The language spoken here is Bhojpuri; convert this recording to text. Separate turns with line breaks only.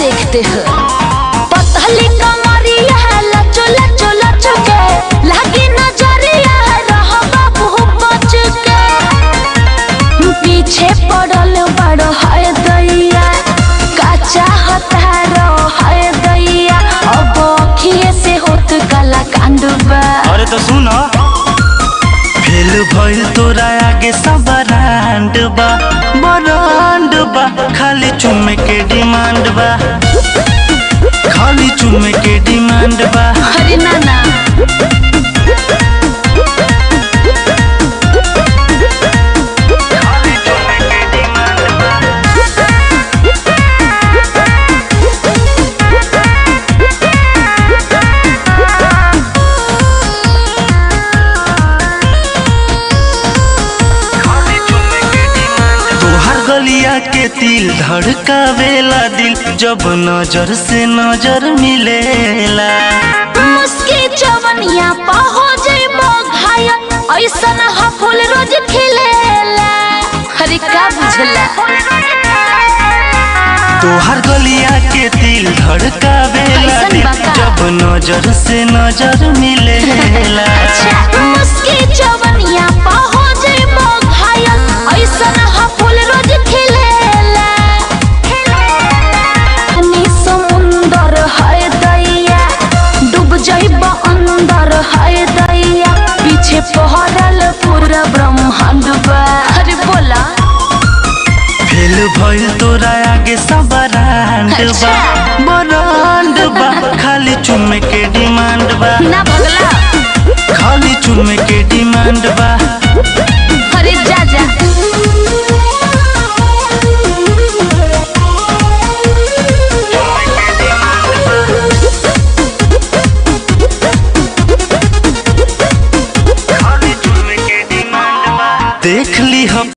देखते हो पतली कमरिया लचो लचो लचो के लागी नजरिया रह बाबू बच के पीछे पड़ल बड़ है दैया का चाहता रो है दैया अब अखिए से होत काला कांडबा।
अरे तो सुनो फेल भइल तोरा आगे सब ब्रांड बा ब्रांड बा खाली चुम्मे के डिमांड बा खाली चुम्मे के डिमांड बा।
अरे नाना
गलिया के तिल धड़कावेला दिल जब नजर से नजर मिलेला
मुस्की जवनिया पा हो जइबो घायल ऐसन ह फूल रोज खिलेला। अरे का बुझला
तोहर गलिया के तिल धड़कावेला दिल जब नजर से नजर मिलेला।
मुस्की जवनिया पा हो जइबो घायल ऐसन ह फूल रोज खिलेला। नी समुंदर है दैया डूब जइबो अंदर है दैया पीछे पहरल पूरा ब्रह्मांड बा। अरे बोला
फेल भइल तोरा आगे सब ब्रांड बा ब्रांड बा खाली चुम्मे के डिमांड बा
ना भगला
खाली चुम्मे के डिमांड बा।